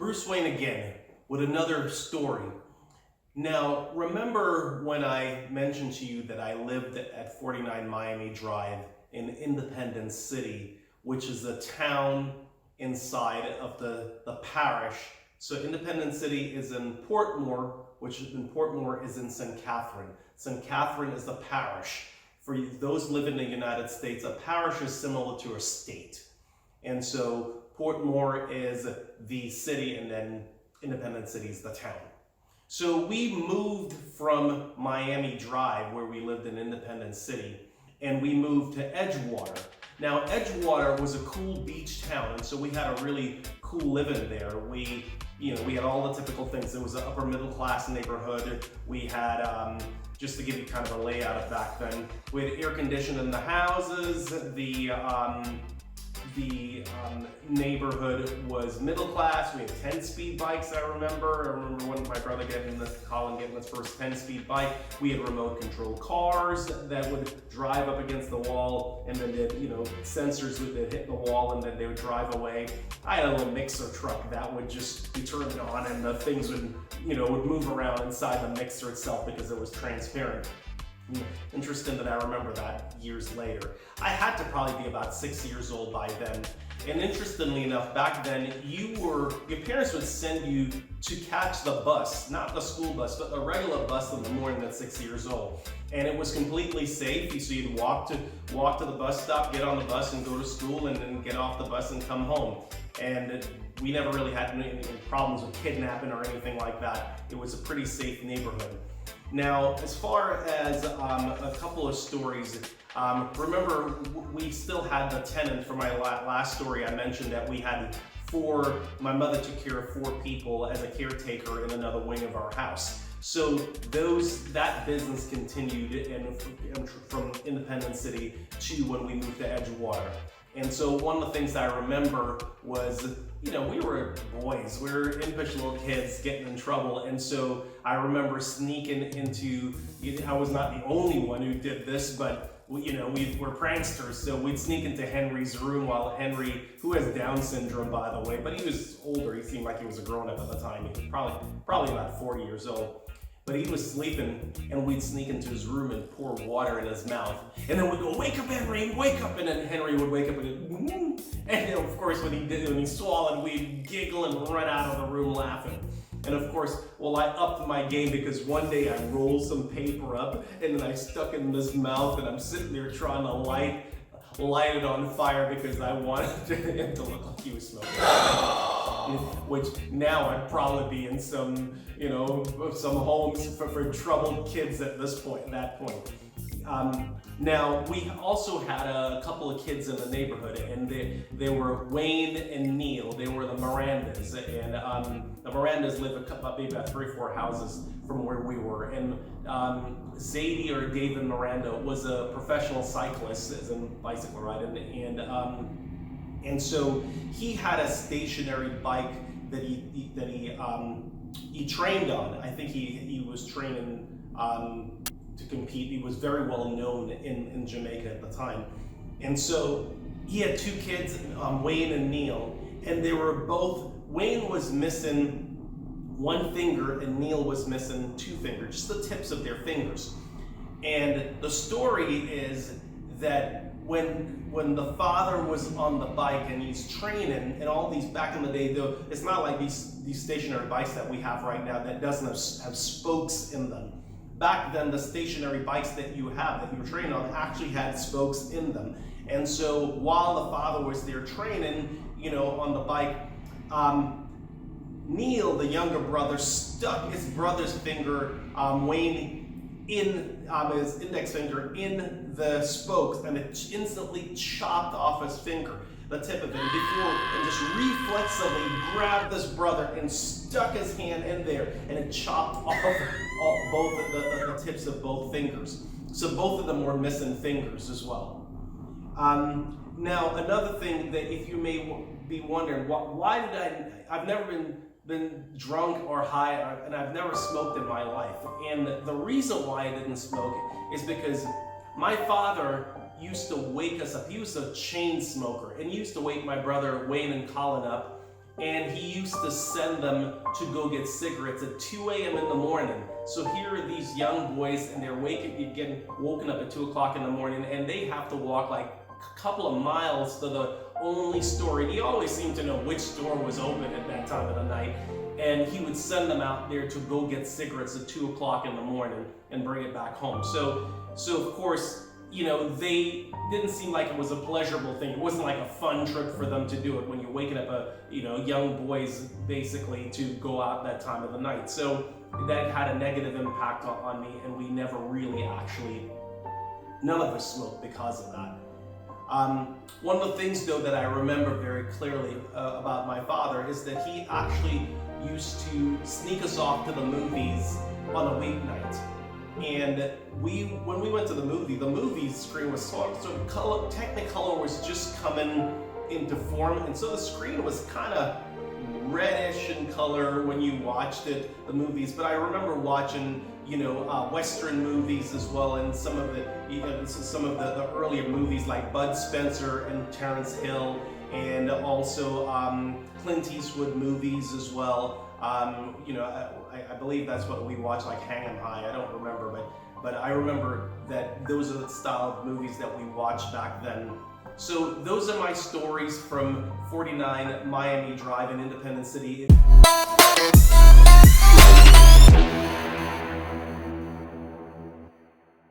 Bruce Wayne again with another story. Now, remember when I mentioned to you that I lived at 49 Miami Drive in Independence City, which is a town inside of the parish. So Independence City is in Portmore, which in Portmore is in St. Catherine. St. Catherine is the parish. For those living in the United States, a parish is similar to a state. And so Portmore is the city, and then Independence City is the town. So we moved from Miami Drive, where we lived in Independence City, and we moved to Edgewater. Now, Edgewater was a cool beach town, and so we had a really cool living there. We had all the typical things. It was an upper middle class neighborhood. We had, just to give you kind of a layout of back then, we had air conditioning in the houses. The neighborhood was middle class. We had 10-speed bikes, I remember. I remember when my brother getting his first 10-speed bike. We had remote control cars that would drive up against the wall, and then sensors would hit the wall, and then they would drive away. I had a little mixer truck that would just be turned on, and the things would move around inside the mixer itself because it was transparent. Interesting that I remember that years later. I had to probably be about 6 years old by then. And interestingly enough, back then, your parents would send you to catch the bus, not the school bus, but the regular bus in the morning at 6 years old. And it was completely safe, so you'd walk to the bus stop, get on the bus and go to school, and then get off the bus and come home. And we never really had any problems with kidnapping or anything like that. It was a pretty safe neighborhood. Now, as far as a couple of stories, remember we still had the tenant for my last story. I mentioned that we had my mother took care of 4 people as a caretaker in another wing of our house. So that business continued from Independence City to when we moved to Edgewater. And so one of the things I remember was, we were boys, we were impish little kids getting in trouble. And so I remember sneaking into, I was not the only one who did this, but we were pranksters. So we'd sneak into Henry's room while Henry, who has Down syndrome, by the way, but he was older. He seemed like he was a grown-up at the time. He was probably about 40 years old. But he was sleeping, and we'd sneak into his room and pour water in his mouth. And then we'd go, "Wake up, Henry, wake up!" And then Henry would wake up and go, and of course, when he swallowed, we'd giggle and run out of the room laughing. And of course, I upped my game because one day I rolled some paper up, and then I stuck it in his mouth, and I'm sitting there trying to light it on fire because I wanted him to look like he was smoking. Which now I'd probably be in some homes for troubled kids at that point. Now, we also had a couple of kids in the neighborhood, and they were Wayne and Neil. They were the Mirandas, and the Mirandas lived maybe about 3 or 4 houses from where we were. And Zadie, or David Miranda, was a professional cyclist, as in bicycle riding, and so he had a stationary bike that he trained on. I think he was training to compete. He was very well known in Jamaica at the time. And so he had 2 kids, Wayne and Neil, and they were both, Wayne was missing 1 finger and Neil was missing 2 fingers, just the tips of their fingers. And the story is that when the father was on the bike and he's training, and all these, back in the day, though, it's not like these stationary bikes that we have right now that doesn't have spokes in them. Back then, the stationary bikes that you were training on actually had spokes in them. And so while the father was there training, on the bike, Neil, the younger brother, stuck his brother's finger, Wayne, in his index finger in the spokes, and it instantly chopped off his finger, the tip of it, and just reflexively grabbed this brother and stuck his hand in there, and it chopped off both the tips of both fingers. So both of them were missing fingers as well. Now, another thing that, if you may be wondering, why did I've never been drunk or high, and I've never smoked in my life. And the reason why I didn't smoke is because my father used to wake us up. He was a chain smoker, and he used to wake my brother Wayne and Colin up and he used to send them to go get cigarettes at 2 a.m. in the morning. So here are these young boys, and they're getting woken up at 2 o'clock in the morning, and they have to walk like a couple of miles to the only store. He always seemed to know which store was open at that time of the night, and he would send them out there to go get cigarettes at 2 o'clock in the morning and bring it back home. So of course, you know, they didn't seem like it was a pleasurable thing. It wasn't like a fun trip for them to do it when you're waking up young boys basically to go out that time of the night. So that had a negative impact on me, and we never really none of us smoked because of that. One of the things though that I remember very clearly about my father is that he actually used to sneak us off to the movies on a weeknight. And when we went to the movie screen was sort of color, Technicolor was just coming into form, and so the screen was kind of reddish in color when you watched the movies. But I remember watching, Western movies as well, and some of the earlier movies like Bud Spencer and Terrence Hill, and also Clint Eastwood movies as well. I believe that's what we watched, like Hang 'em High. I don't remember, but I remember that those are the style of movies that we watched back then. So those are my stories from 49 Miami Drive in Independence City.